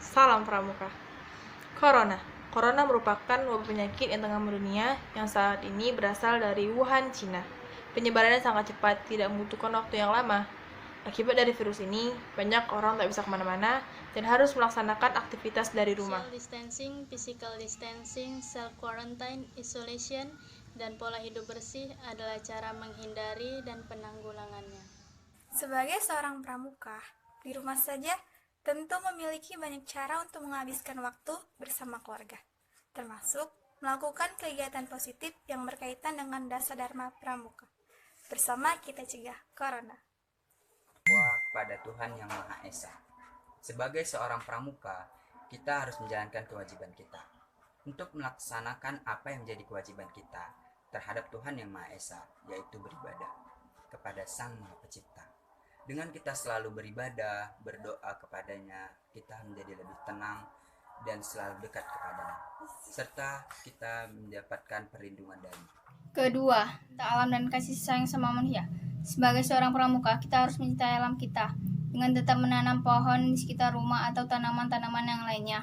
Salam Pramuka. Corona. Corona merupakan wabah penyakit yang tengah mendunia yang saat ini berasal dari Wuhan, Cina. Penyebarannya sangat cepat, tidak membutuhkan waktu yang lama. Akibat dari virus ini, banyak orang tak bisa kemana-mana dan harus melaksanakan aktivitas dari rumah. Social distancing, physical distancing, self-quarantine, isolation, dan pola hidup bersih adalah cara menghindari dan penanggulangannya. Sebagai seorang pramuka, di rumah saja tentu memiliki banyak cara untuk menghabiskan waktu bersama keluarga, termasuk melakukan kegiatan positif yang berkaitan dengan dasar dharma pramuka. Bersama kita cegah corona. Kepada Tuhan Yang Maha Esa. Sebagai seorang pramuka, kita harus menjalankan kewajiban kita untuk melaksanakan apa yang menjadi kewajiban kita terhadap Tuhan Yang Maha Esa, yaitu beribadah kepada Sang Maha Pencipta. Dengan kita selalu beribadah, berdoa kepadanya, kita menjadi lebih tenang dan selalu dekat kepadanya, serta kita mendapatkan perlindungan dari. Kedua, tak alam dan kasih sayang sama manusia. Sebagai seorang pramuka, kita harus mencintai alam kita dengan tetap menanam pohon di sekitar rumah atau tanaman-tanaman yang lainnya.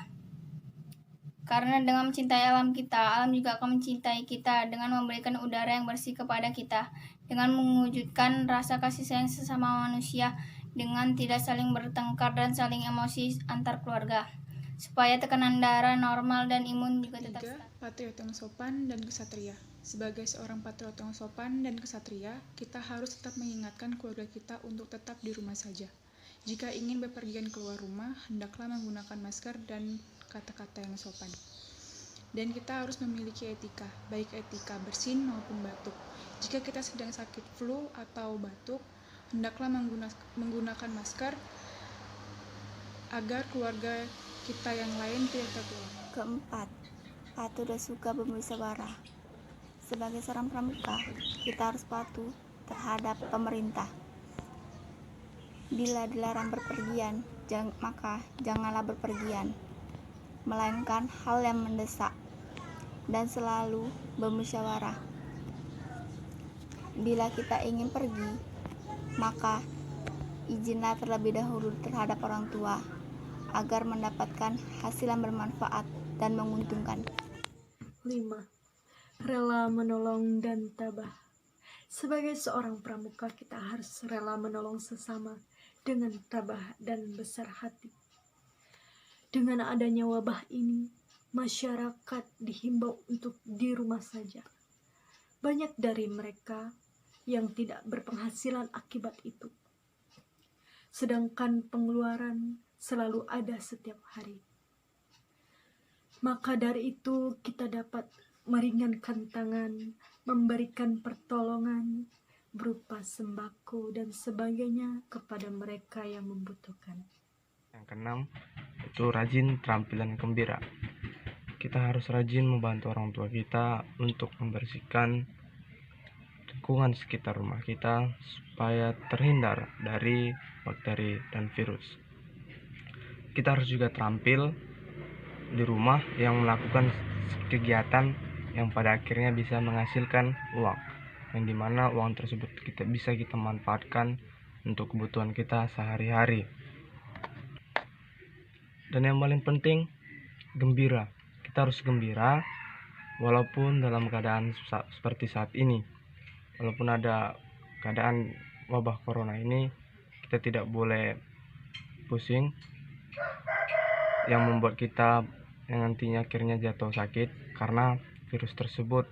Karena dengan mencintai alam kita, alam juga akan mencintai kita dengan memberikan udara yang bersih kepada kita, dengan mewujudkan rasa kasih sayang sesama manusia, dengan tidak saling bertengkar dan saling emosi antar keluarga, supaya tekanan darah normal dan imun juga tetap Tiga, stabil. patriot yang sopan dan kesatria. Sebagai seorang patriot yang sopan dan kesatria, kita harus tetap mengingatkan keluarga kita untuk tetap di rumah saja. Jika ingin bepergian keluar rumah, hendaklah menggunakan masker dan kata-kata yang sopan. Dan kita harus memiliki etika, baik etika bersin maupun batuk. Jika kita sedang sakit flu atau batuk, hendaklah menggunakan masker agar keluarga kita yang lain tidak tertular. Keempat, patuh dan suka bermusyawarah. Sebagai seorang pramuka, kita harus patuh terhadap pemerintah. Bila dilarang berpergian, maka janganlah berpergian, melainkan hal yang mendesak, dan selalu bermusyawarah. Bila kita ingin pergi, maka izinlah terlebih dahulu terhadap orang tua, agar mendapatkan hasil yang bermanfaat dan menguntungkan. 5. Rela menolong dan tabah. Sebagai seorang pramuka, kita harus rela menolong sesama dengan tabah dan besar hati. Dengan adanya wabah ini, masyarakat dihimbau untuk di rumah saja. Banyak dari mereka yang tidak berpenghasilan akibat itu, sedangkan pengeluaran selalu ada setiap hari. Maka dari itu kita dapat meringankan tangan, memberikan pertolongan berupa sembako dan sebagainya kepada mereka yang membutuhkan. Yang keenam, itu rajin terampil gembira. Kita harus rajin membantu orang tua kita untuk membersihkan lingkungan sekitar rumah kita supaya terhindar dari bakteri dan virus. Kita harus juga terampil di rumah yang melakukan kegiatan yang pada akhirnya bisa menghasilkan uang, yang dimana uang tersebut bisa kita manfaatkan untuk kebutuhan kita sehari-hari. Dan yang paling penting, gembira. Kita harus gembira walaupun dalam keadaan seperti saat ini. Walaupun ada keadaan wabah corona ini, kita tidak boleh pusing yang membuat kita yang nantinya akhirnya jatuh sakit, karena virus tersebut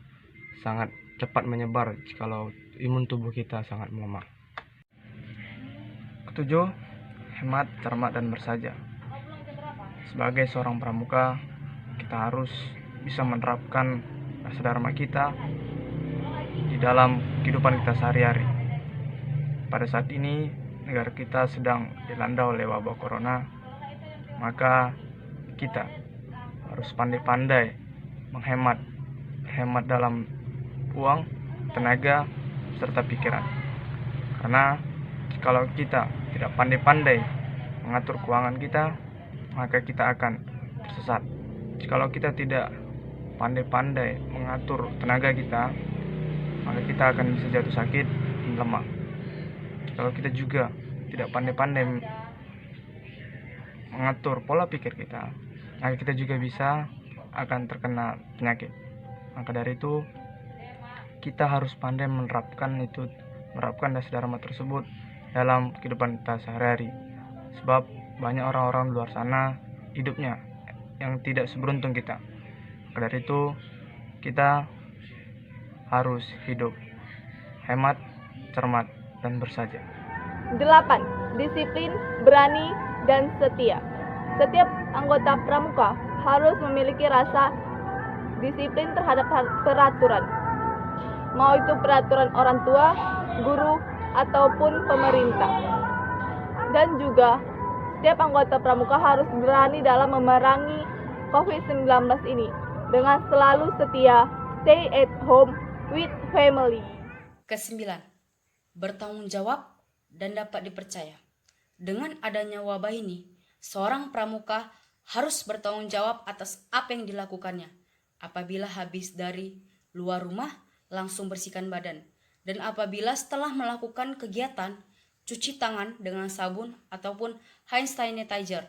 sangat cepat menyebar jikalau imun tubuh kita sangat melemah. Ketujuh, hemat, cermat, dan bersaja. Sebagai seorang pramuka, kita harus bisa menerapkan dasar dharma kita di dalam kehidupan kita sehari-hari. Pada saat ini, negara kita sedang dilanda oleh wabah corona, maka kita harus pandai-pandai menghemat dalam uang, tenaga, serta pikiran. Karena kalau kita tidak pandai-pandai mengatur keuangan kita, maka kita akan tersesat. Jikalau kita tidak pandai-pandai mengatur tenaga kita, maka kita akan bisa jatuh sakit dan lemah. Kalau kita juga tidak pandai-pandai mengatur pola pikir kita, agar kita juga bisa akan terkena penyakit. Maka dari itu kita harus pandai menerapkan dasar dharma tersebut dalam kehidupan kita sehari-hari. Sebab banyak orang-orang di luar sana hidupnya yang tidak seberuntung kita. Maka dari itu kita harus hidup hemat, cermat, dan bersaja. 8. Disiplin, berani, dan setia. Setiap anggota pramuka harus memiliki rasa disiplin terhadap peraturan, mau itu peraturan orang tua, guru, ataupun pemerintah. Dan juga setiap anggota pramuka harus berani dalam memerangi COVID-19 ini dengan selalu setia, stay at home with family. Kesembilan, bertanggung jawab dan dapat dipercaya. Dengan adanya wabah ini, seorang pramuka harus bertanggung jawab atas apa yang dilakukannya. Apabila habis dari luar rumah, langsung bersihkan badan. Dan apabila setelah melakukan kegiatan, cuci tangan dengan sabun ataupun hand sanitizer,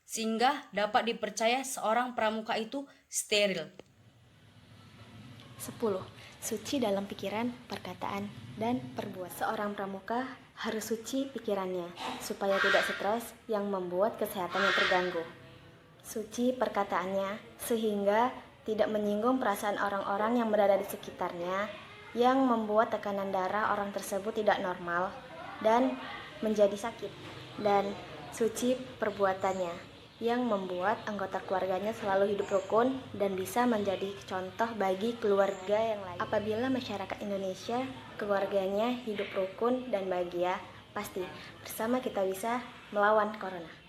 sehingga dapat dipercaya seorang pramuka itu steril. 10. Suci dalam pikiran, perkataan, dan perbuatan. Seorang pramuka harus suci pikirannya, supaya tidak stres yang membuat kesehatannya terganggu. Suci perkataannya, sehingga tidak menyinggung perasaan orang-orang yang berada di sekitarnya, yang membuat tekanan darah orang tersebut tidak normal dan menjadi sakit. Dan suci perbuatannya, yang membuat anggota keluarganya selalu hidup rukun dan bisa menjadi contoh bagi keluarga yang lain. Apabila masyarakat Indonesia keluarganya hidup rukun dan bahagia, pasti bersama kita bisa melawan corona.